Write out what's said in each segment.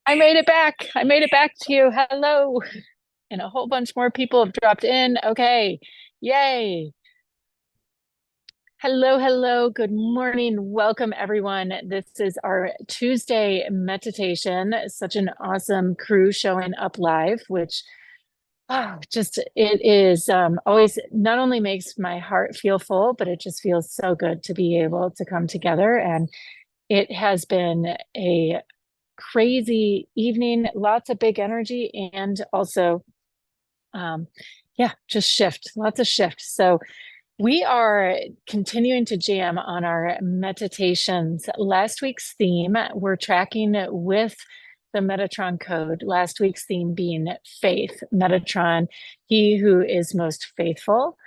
I made it back. I made it back to you. Hello. And a whole bunch more people have dropped in. Okay. Yay. Hello, hello. Good morning. Welcome, everyone. This is our Tuesday meditation. Such an awesome crew showing up live, which just it is always not only makes my heart feel full, but it just feels so good to be able to come together. And it has been a crazy evening, lots of big energy, and also, um, yeah, just shift, lots of shift. So we are continuing to jam on our meditations. Last week's theme, we're tracking with the Metatron code. Last week's theme being faith, Metatron, he who is most faithful.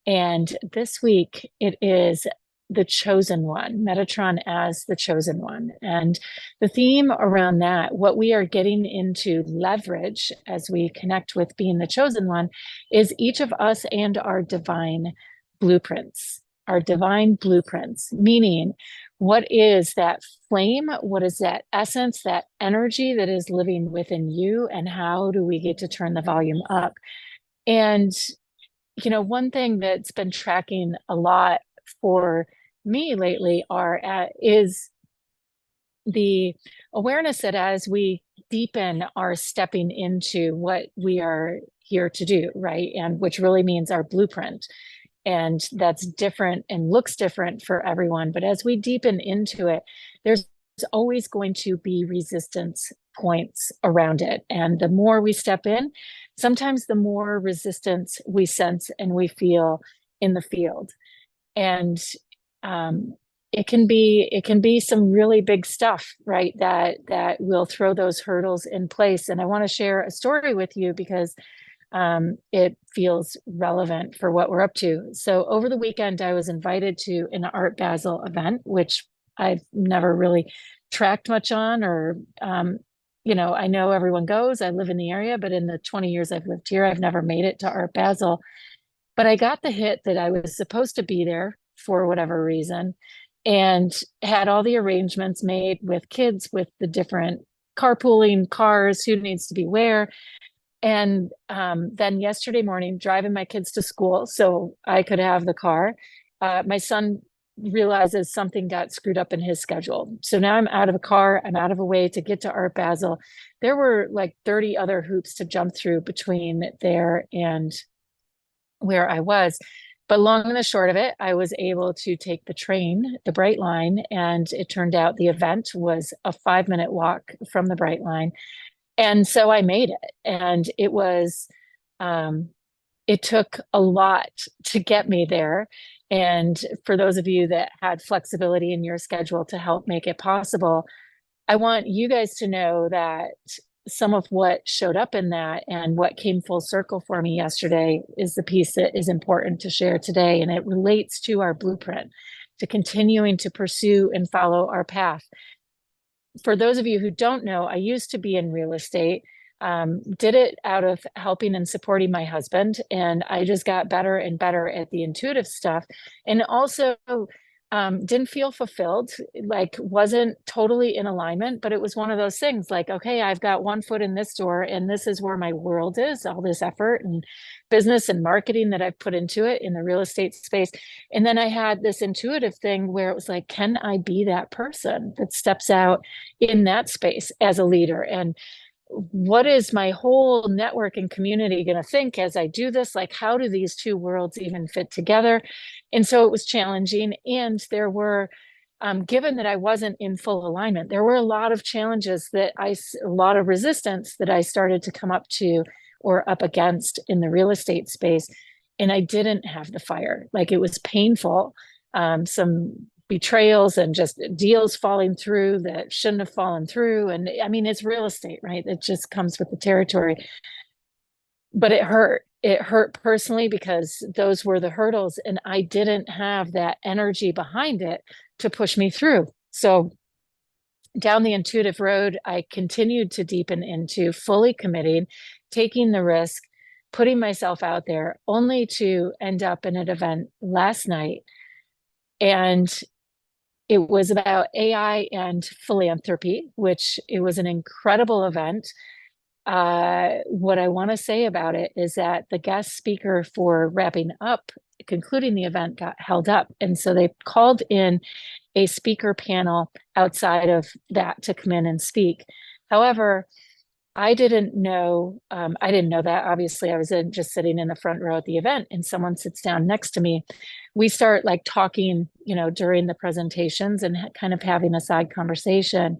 And this week it is the chosen one, Metatron as the chosen one. And the theme around that, what we are getting into leverage as we connect with being the chosen one, is each of us and our divine blueprints, our divine blueprints, meaning what is that flame? What is that essence, that energy that is living within you? And how do we get to turn the volume up? And one thing that's been tracking a lot for me lately is the awareness that as we deepen our stepping into what we are here to do, right? And which really means our blueprint. And that's different and looks different for everyone. But as we deepen into it, there's always going to be resistance points around it. And the more we step in, sometimes the more resistance we sense and we feel in the field. And um, it can be some really big stuff, right? That will throw those hurdles in place. And I want to share a story with you because it feels relevant for what we're up to. So over the weekend, I was invited to an Art Basel event, which I've never really tracked much on, or I know everyone goes. I live in the area, but in the 20 years I've lived here, I've never made it to Art Basel. But I got the hit that I was supposed to be there for whatever reason, and had all the arrangements made with kids, with the different carpooling cars, who needs to be where. And then yesterday morning, driving my kids to school so I could have the car, my son realizes something got screwed up in his schedule. So now I'm out of a car, I'm out of a way to get to Art Basel. There were like 30 other hoops to jump through between there and where I was. But long and the short of it, I was able to take the train, the Bright Line, and it turned out the event was a 5-minute walk from the Bright Line. And so I made it. And um, it took a lot to get me there. And for those of you that had flexibility in your schedule to help make it possible, I want you guys to know that some of what showed up in that and what came full circle for me yesterday is the piece that is important to share today. And it relates to our blueprint, to continuing to pursue and follow our path. For those of you who don't know, I used to be in real estate, did it out of helping and supporting my husband. And I just got better and better at the intuitive stuff. And also didn't feel fulfilled, like wasn't totally in alignment, but it was one of those things like, okay, I've got one foot in this door and this is where my world is, all this effort and business and marketing that I've put into it in the real estate space. And then I had this intuitive thing where it was like, can I be that person that steps out in that space as a leader? And what is my whole network and community going to think as I do this? Like, how do these two worlds even fit together? And so it was challenging. And there were, given that I wasn't in full alignment, there were a lot of challenges a lot of resistance that I started to come up to or up against in the real estate space. And I didn't have the fire. Like it was painful. Some betrayals and just deals falling through that shouldn't have fallen through. And I mean, it's real estate, right? It just comes with the territory. But it hurt. It hurt personally because those were the hurdles, and I didn't have that energy behind it to push me through. So down the intuitive road, I continued to deepen into fully committing, taking the risk, putting myself out there, only to end up in an event last night. And It was about AI and philanthropy, which it was an incredible event. What I want to say about it is that the guest speaker for wrapping up, concluding the event, got held up. And so they called in a speaker panel outside of that to come in and speak. However, I didn't know that. Obviously, I was just sitting in the front row at the event, and someone sits down next to me. We start like talking, during the presentations and kind of having a side conversation,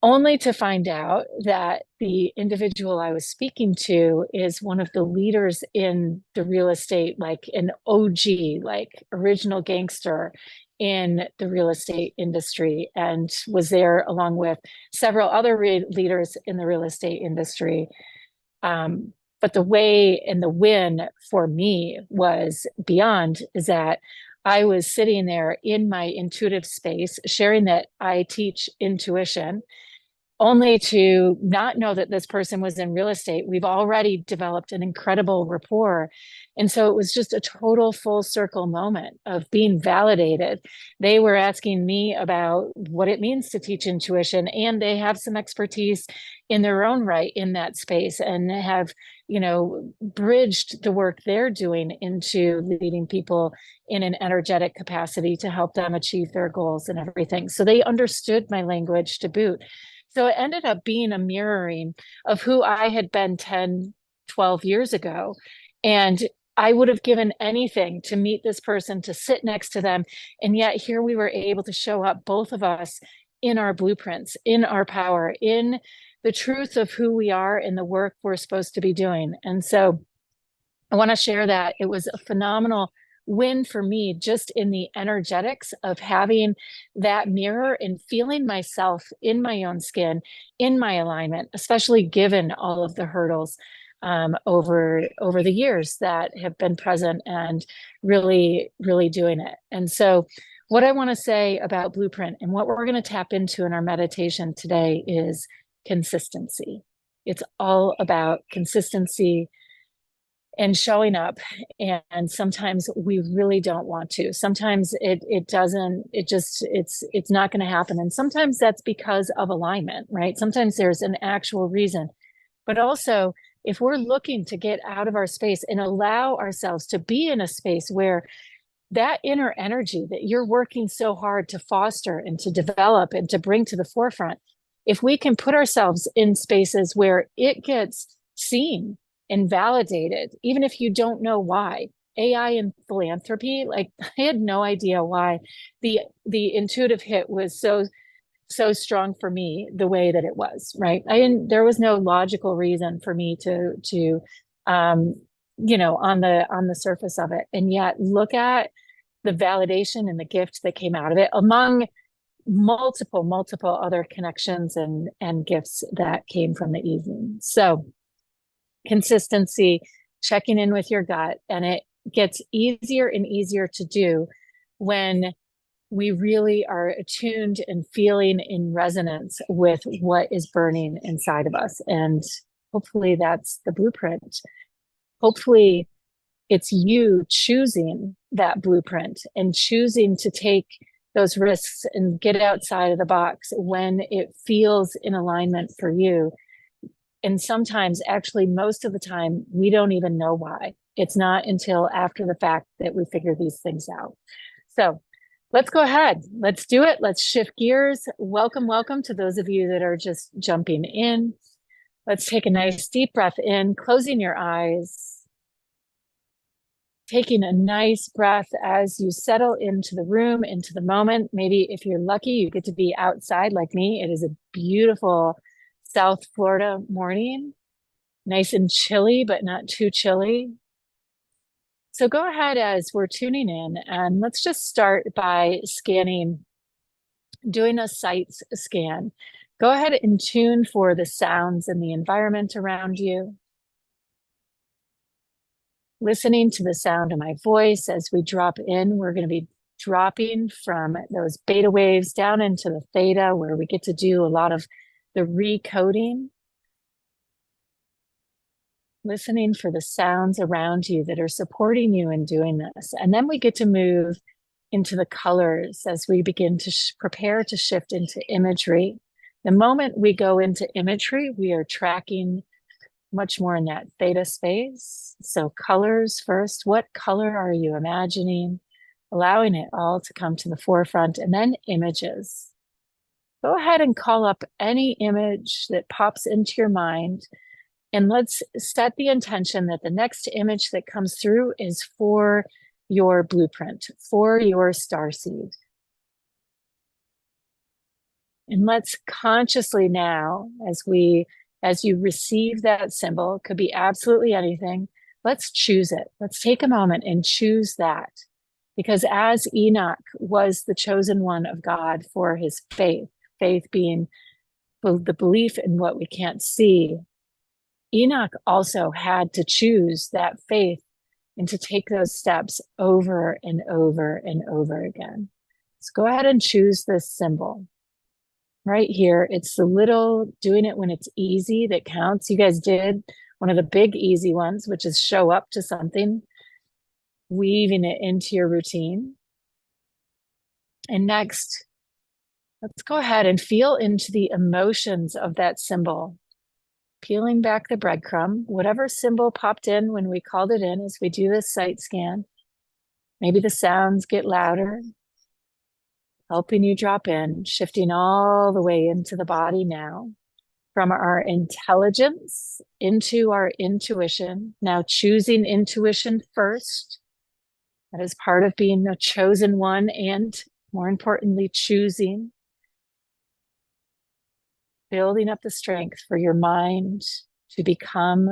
only to find out that the individual I was speaking to is one of the leaders in the real estate, like an OG, like original gangster in the real estate industry, and was there along with several other leaders in the real estate industry. But the way and the win for me was beyond is that I was sitting there in my intuitive space, sharing that I teach intuition, only to not know that this person was in real estate. We've already developed an incredible rapport. And so it was just a total full circle moment of being validated. They were asking me about what it means to teach intuition, and they have some expertise in their own right in that space and have, bridged the work they're doing into leading people in an energetic capacity to help them achieve their goals and everything. So they understood my language to boot. So it ended up being a mirroring of who I had been 10, 12 years ago. And I would have given anything to meet this person, to sit next to them. And yet here we were able to show up, both of us, in our blueprints, in our power, in the truth of who we are and the work we're supposed to be doing. And so I want to share that it was a phenomenal win for me, just in the energetics of having that mirror and feeling myself in my own skin, in my alignment, especially given all of the hurdles over the years that have been present, and really, really doing it. And so what I want to say about Blueprint and what we're going to tap into in our meditation today is consistency. It's all about consistency and showing up. And sometimes we really don't want to. Sometimes it's not going to happen. And sometimes that's because of alignment, right? Sometimes there's an actual reason. But also, if we're looking to get out of our space and allow ourselves to be in a space where that inner energy that you're working so hard to foster and to develop and to bring to the forefront, if we can put ourselves in spaces where it gets seen and validated, even if you don't know why. AI and philanthropy, like I had no idea why the intuitive hit was so strong for me the way that it was, right? There was no logical reason for me to on the surface of it. And yet look at the validation and the gift that came out of it, among multiple other connections and gifts that came from the evening. So consistency, checking in with your gut, and it gets easier and easier to do when we really are attuned and feeling in resonance with what is burning inside of us. And hopefully that's the blueprint. Hopefully it's you choosing that blueprint and choosing to take those risks and get outside of the box when it feels in alignment for you. And sometimes, actually, most of the time, we don't even know why. It's not until after the fact that we figure these things out. So let's go ahead. Let's do it. Let's shift gears. Welcome to those of you that are just jumping in. Let's take a nice deep breath in, closing your eyes, taking a nice breath as you settle into the room, into the moment. Maybe if you're lucky, you get to be outside like me. It is a beautiful South Florida morning, nice and chilly, but not too chilly. So go ahead as we're tuning in, and let's just start by doing a sights scan. Go ahead and tune for the sounds and the environment around you. Listening to the sound of my voice as we drop in, we're going to be dropping from those beta waves down into the theta, where we get to do a lot of the recoding. Listening for the sounds around you that are supporting you in doing this. And then we get to move into the colors as we begin to prepare to shift into imagery. The moment we go into imagery, we are tracking much more in that theta space. So colors first. What color are you imagining? Allowing it all to come to the forefront, and then images. Go ahead and call up any image that pops into your mind. And let's set the intention that the next image that comes through is for your blueprint, for your starseed. And let's consciously now, as you receive that symbol, it could be absolutely anything, let's choose it. Let's take a moment and choose that. Because as Enoch was the chosen one of God for his faith, faith being the belief in what we can't see, Enoch also had to choose that faith and to take those steps over and over and over again. So go ahead and choose this symbol. Right here, it's the little doing it when it's easy that counts. You guys did one of the big easy ones, which is show up to something, weaving it into your routine. And next, let's go ahead and feel into the emotions of that symbol. Peeling back the breadcrumb, whatever symbol popped in when we called it in as we do this sight scan. Maybe the sounds get louder, helping you drop in, shifting all the way into the body now. From our intelligence into our intuition, now choosing intuition first. That is part of being the chosen one, and more importantly, choosing. Building up the strength for your mind to become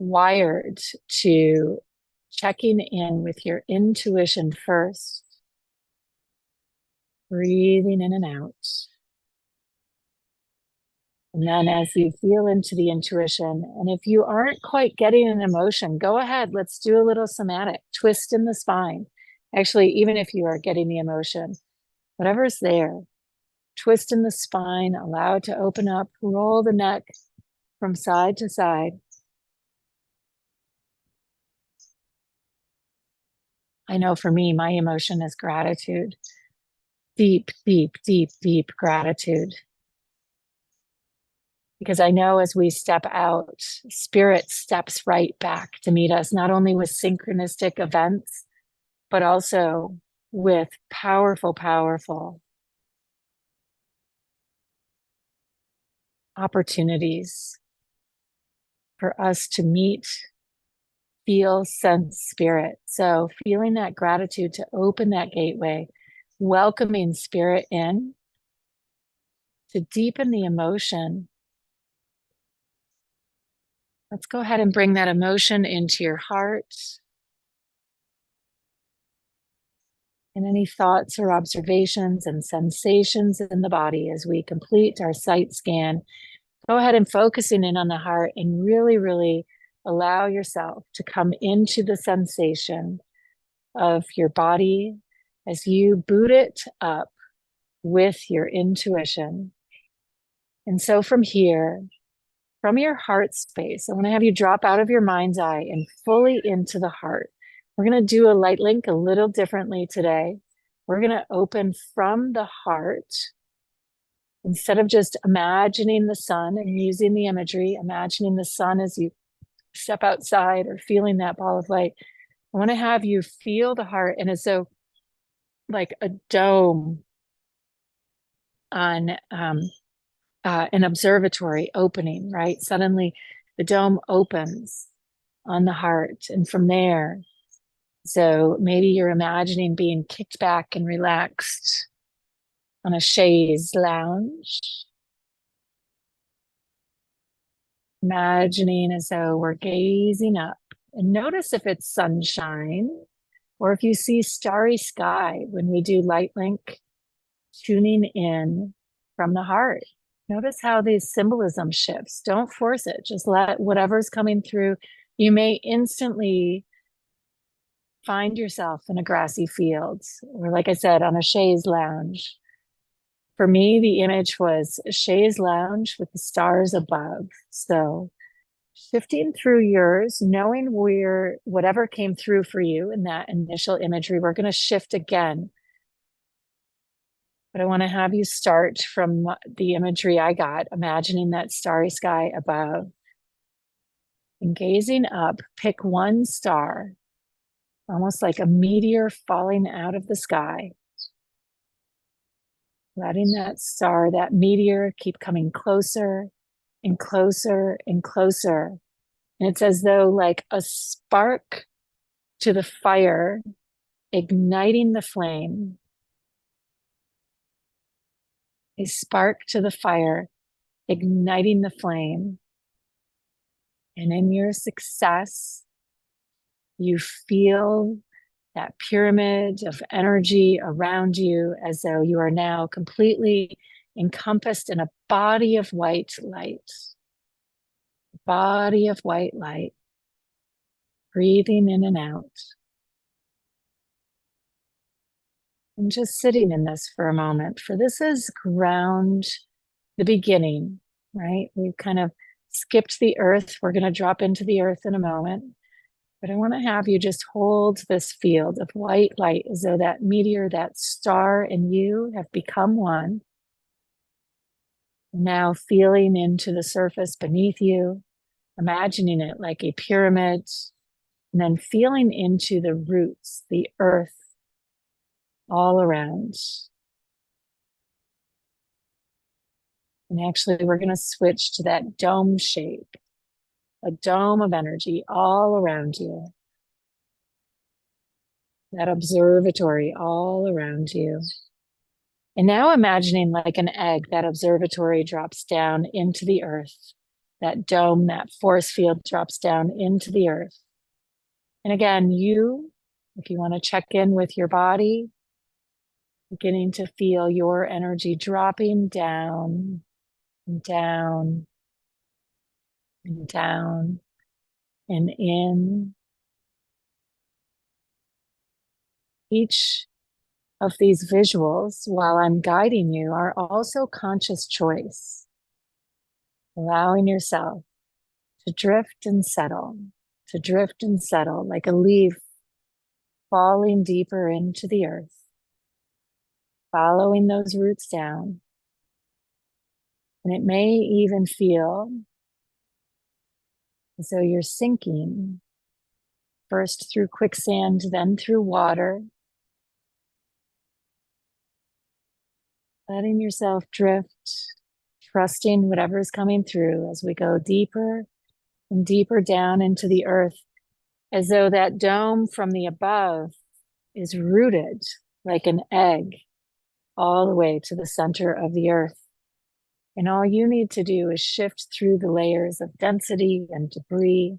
wired to checking in with your intuition first. Breathing in and out. And then as you feel into the intuition, and if you aren't quite getting an emotion, go ahead, let's do a little somatic twist in the spine. Actually, even if you are getting the emotion, whatever's there, twist in the spine, allow it to open up, roll the neck from side to side. I know for me, my emotion is gratitude. Deep, deep, deep, deep gratitude. Because I know as we step out, spirit steps right back to meet us, not only with synchronistic events, but also with powerful, powerful opportunities for us to meet, feel, sense spirit. So feeling that gratitude to open that gateway, welcoming spirit in to deepen the emotion. Let's go ahead and bring that emotion into your heart. And any thoughts or observations and sensations in the body as we complete our sight scan, go ahead and focusing in on the heart and really, really allow yourself to come into the sensation of your body as you boot it up with your intuition. And so from here, from your heart space, I want to have you drop out of your mind's eye and fully into the heart. We're going to do a light link a little differently today. We're going to open from the heart. Instead of just imagining the sun and using the imagery, imagining the sun as you step outside or feeling that ball of light, I want to have you feel the heart, and as though like a dome on an observatory opening, right? Suddenly the dome opens on the heart. And from there, so maybe you're imagining being kicked back and relaxed on a chaise lounge. Imagining as though we're gazing up, and notice if it's sunshine or if you see starry sky when we do light link, tuning in from the heart. Notice how the symbolism shifts. Don't force it. Just let whatever's coming through. You may instantly find yourself in a grassy field, or like I said, on a chaise lounge. For me, the image was a chaise lounge with the stars above. So Shifting through yours, knowing where whatever came through for you in that initial imagery, we're going to shift again. But I want to have you start from the imagery I got, imagining that starry sky above. And gazing up, pick one star, almost like a meteor falling out of the sky. Letting that star, that meteor, keep coming closer and closer and closer. And it's as though like a spark to the fire, igniting the flame. A spark to the fire, igniting the flame. And in your success, you feel that pyramid of energy around you as though you are now completely encompassed in a body of white light. Body of white light, breathing in and out. And just sitting in this for a moment, for this is ground, the beginning, right? We've kind of skipped the earth. We're going to drop into the earth in a moment. But I want to have you just hold this field of white light as though that meteor, that star, and you have become one. Now feeling into the surface beneath you, imagining it like a pyramid, and then feeling into the roots, the earth all around. And actually, we're going to switch to that dome shape, a dome of energy all around you. That observatory all around you. And now imagining like an egg, that observatory drops down into the earth. That dome, that force field drops down into the earth. And again, if you want to check in with your body, beginning to feel your energy dropping down and down and down and in. Each of these visuals, while I'm guiding you, are also conscious choice. Allowing yourself to drift and settle, like a leaf falling deeper into the earth, following those roots down. And it may even feel as though you're sinking, first through quicksand, then through water. Letting yourself drift, trusting whatever is coming through as we go deeper and deeper down into the earth, as though that dome from the above is rooted like an egg all the way to the center of the earth. And all you need to do is shift through the layers of density and debris,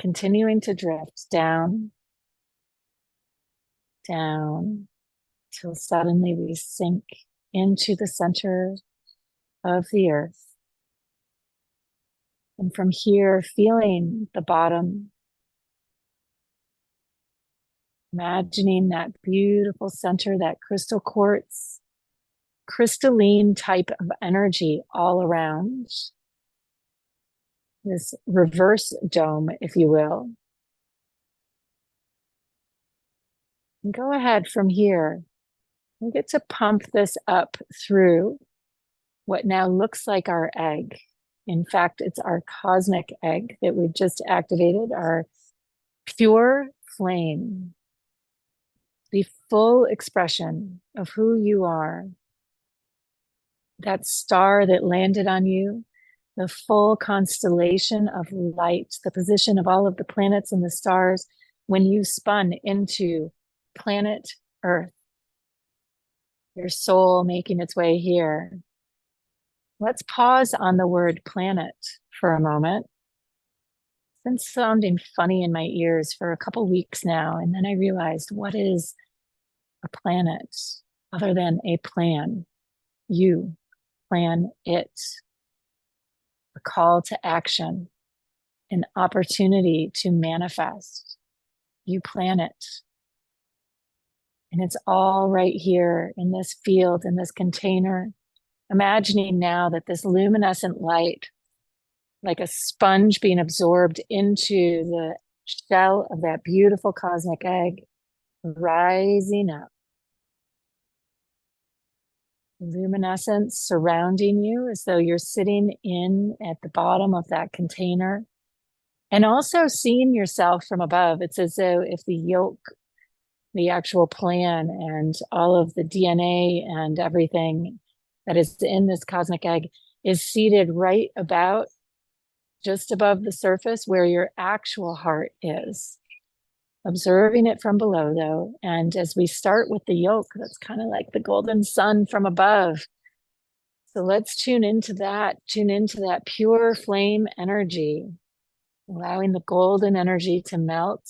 continuing to drift down, down, till suddenly we sink into the center of the earth. And from here, feeling the bottom, imagining that beautiful center, that crystal quartz, crystalline type of energy all around. This reverse dome, if you will. And go ahead from here. We get to pump this up through what now looks like our egg. In fact, it's our cosmic egg that we've just activated, our pure flame, the full expression of who you are. That star that landed on you, the full constellation of light, the position of all of the planets and the stars when you spun into planet Earth. Your soul making its way here. Let's pause on the word planet for a moment. It's been sounding funny in my ears for a couple weeks now, and then I realized, what is a planet other than a plan? You plan it. A call to action, an opportunity to manifest. You plan it. And it's all right here in this field, in this container. Imagining now that this luminescent light like a sponge being absorbed into the shell of that beautiful cosmic egg, rising up. Luminescence surrounding you as though you're sitting in at the bottom of that container. And also seeing yourself from above. It's as though if the yolk, the actual plan, and all of the DNA and everything that is in this cosmic egg is seated right about just above the surface where your actual heart is. Observing it from below, though. And as we start with the yolk, that's kind of like the golden sun from above. So let's tune into that pure flame energy, allowing the golden energy to melt.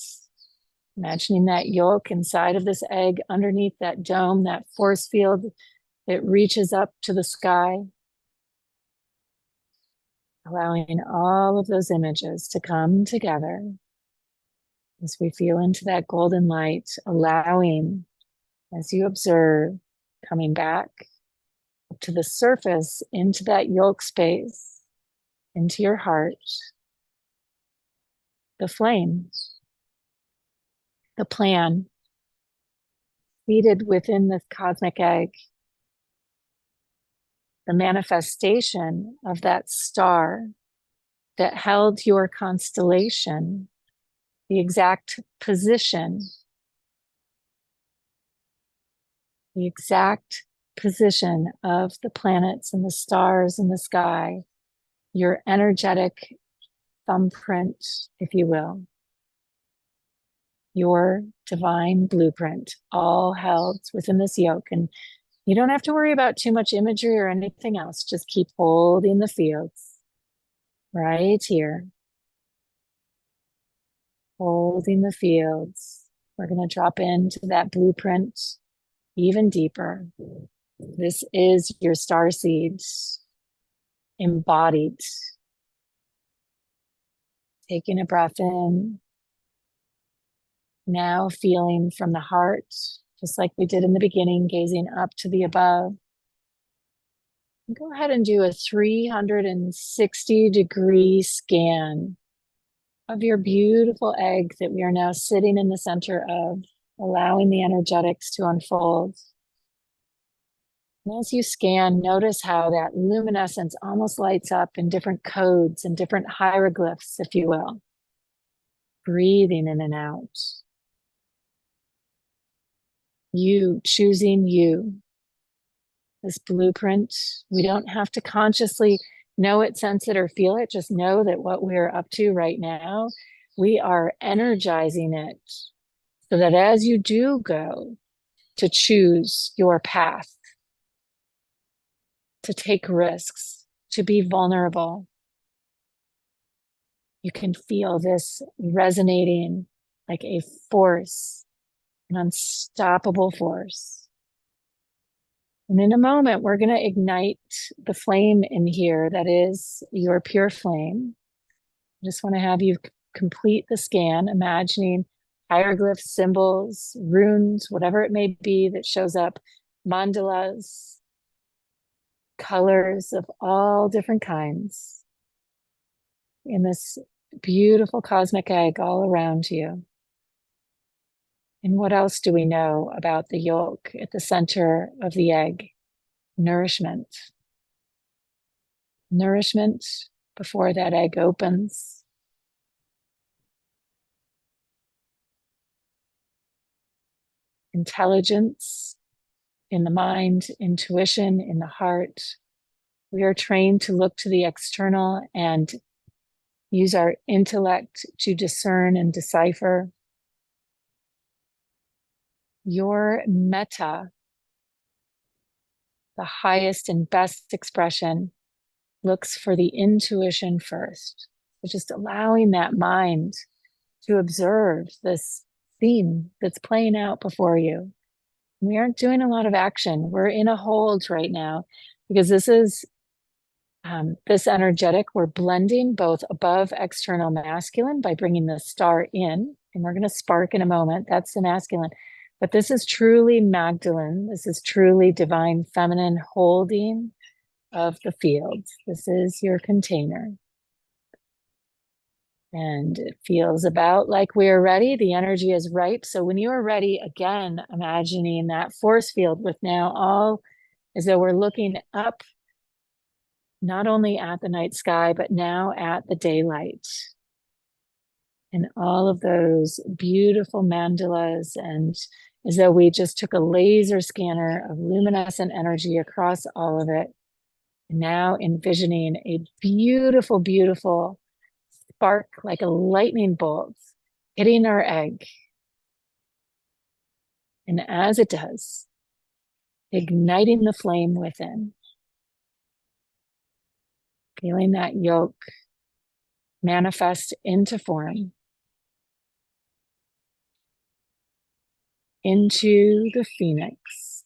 Imagining that yolk inside of this egg, underneath that dome, that force field that reaches up to the sky. Allowing all of those images to come together as we feel into that golden light, allowing, as you observe, coming back up to the surface, into that yolk space, into your heart, the flame, the plan, seated within this cosmic egg, the manifestation of that star that held your constellation, the exact position, of the planets and the stars in the sky, your energetic thumbprint, if you will, your divine blueprint, all held within this yolk. And you don't have to worry about too much imagery or anything else. Just keep holding the fields right here. Holding the fields. We're going to drop into that blueprint even deeper. This is your star seeds embodied. Taking a breath in. Now feeling from the heart, just like we did in the beginning, gazing up to the above. Go ahead and do a 360-degree scan of your beautiful egg that we are now sitting in the center of, allowing the energetics to unfold. And as you scan, notice how that luminescence almost lights up in different codes and different hieroglyphs, if you will. Breathing in and out. You choosing you. This blueprint, we don't have to consciously know it, sense it, or feel it. Just know that what we're up to right now, we are energizing it so that as you do go to choose your path, to take risks, to be vulnerable, you can feel this resonating like a force, an unstoppable force. And in a moment, we're going to ignite the flame in here that is your pure flame. I just want to have you complete the scan, imagining hieroglyphs, symbols, runes, whatever it may be that shows up, mandalas, colors of all different kinds in this beautiful cosmic egg all around you. And what else do we know about the yolk at the center of the egg? Nourishment. Nourishment before that egg opens. Intelligence in the mind, intuition in the heart. We are trained to look to the external and use our intellect to discern and decipher. Your metta, the highest and best expression, looks for the intuition first. So just allowing that mind to observe this scene that's playing out before you. We aren't doing a lot of action. We're in a hold right now because this is this energetic. We're blending both above external masculine by bringing the star in, and we're going to spark in a moment. That's the masculine. But this is truly Magdalene. This is truly divine feminine holding of the fields. This is your container. And it feels about like we're ready. The energy is ripe. So when you are ready, again, imagining that force field with now all as though we're looking up, not only at the night sky, but now at the daylight. And all of those beautiful mandalas, and as though we just took a laser scanner of luminescent energy across all of it. And now envisioning a beautiful, beautiful spark like a lightning bolt hitting our egg. And as it does, igniting the flame within, feeling that yolk manifest into form, into the phoenix,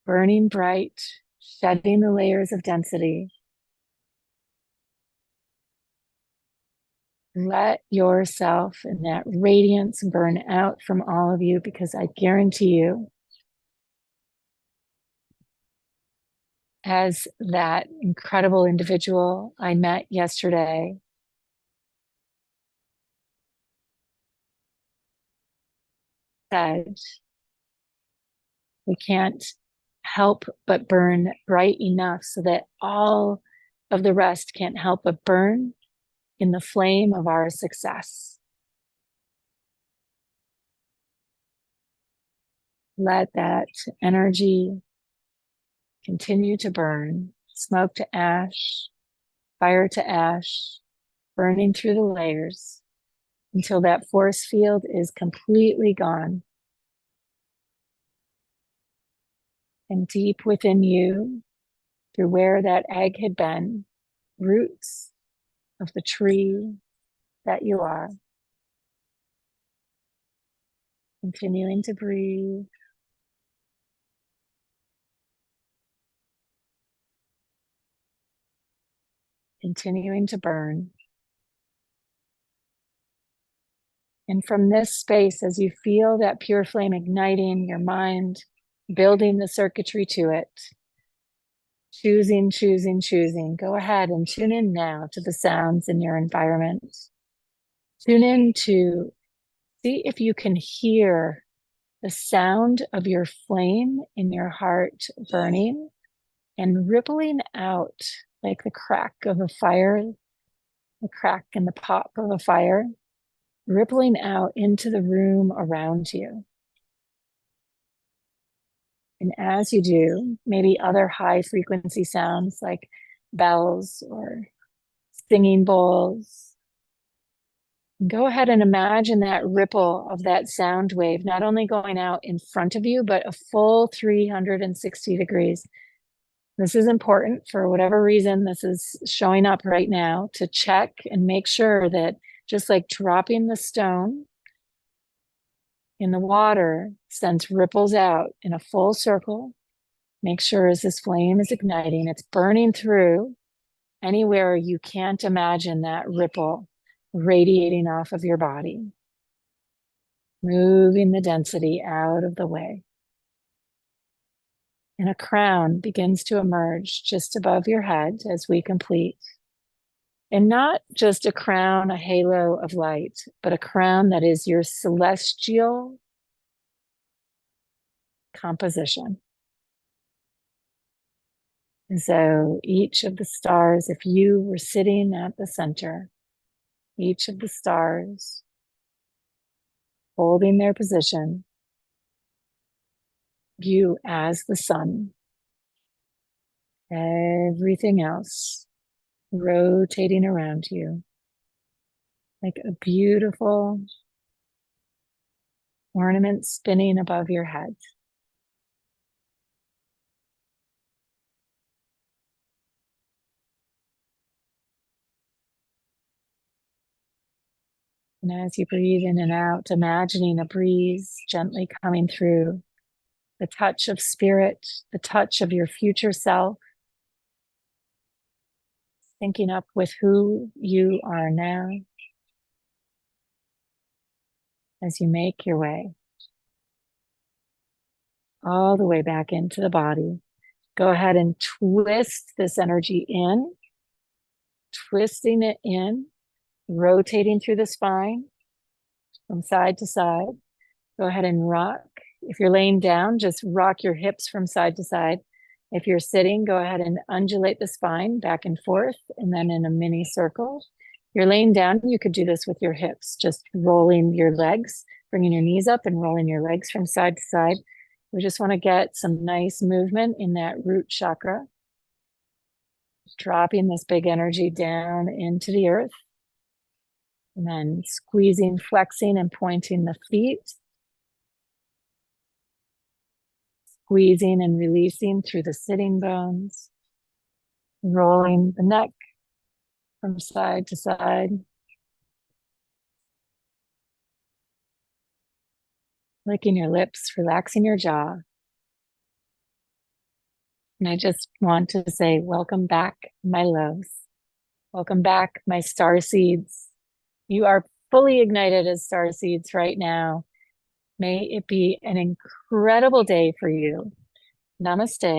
burning bright, shedding the layers of density. Let yourself and that radiance burn out from all of you, because I guarantee you, as that incredible individual I met yesterday said, we can't help but burn bright enough so that all of the rest can't help but burn in the flame of our success. Let that energy continue to burn, smoke to ash, fire to ash, burning through the layers until that force field is completely gone. And deep within you, through where that egg had been, roots of the tree that you are, continuing to breathe, continuing to burn. And from this space, as you feel that pure flame igniting your mind, building the circuitry to it, choosing, choosing, choosing, go ahead and tune in now to the sounds in your environment. Tune in to see if you can hear the sound of your flame in your heart burning and rippling out like the crack of a fire, the crack and the pop of a fire, rippling out into the room around you. And as you do, maybe other high frequency sounds like bells or singing bowls. Go ahead and imagine that ripple of that sound wave, not only going out in front of you, but a full 360 degrees. This is important for whatever reason this is showing up right now, to check and make sure that just like dropping the stone in the water sends ripples out in a full circle. Make sure as this flame is igniting, it's burning through anywhere you can't imagine that ripple radiating off of your body, moving the density out of the way. And a crown begins to emerge just above your head as we complete. And not just a crown, a halo of light, but a crown that is your celestial composition. And so each of the stars, if you were sitting at the center, each of the stars holding their position, you as the sun, everything else rotating around you like a beautiful ornament spinning above your head. And as you breathe in and out, imagining a breeze gently coming through, the touch of spirit, the touch of your future self, syncing up with who you are now as you make your way all the way back into the body. Go ahead and twist this energy in, twisting it in rotating through the spine from side to side. Go ahead and rock. If you're laying down, just rock your hips from side to side. If you're sitting, go ahead and undulate the spine back and forth, and then in a mini circle. If you're laying down, you could do this with your hips, just rolling your legs, bringing your knees up and rolling your legs from side to side. We just want to get some nice movement in that root chakra, dropping this big energy down into the earth, and then squeezing, flexing, and pointing the feet, squeezing and releasing through the sitting bones, rolling the neck from side to side, licking your lips, relaxing your jaw. And I just want to say, welcome back, my loves. Welcome back, my star seeds. You are fully ignited as star seeds right now. May it be an incredible day for you. Namaste.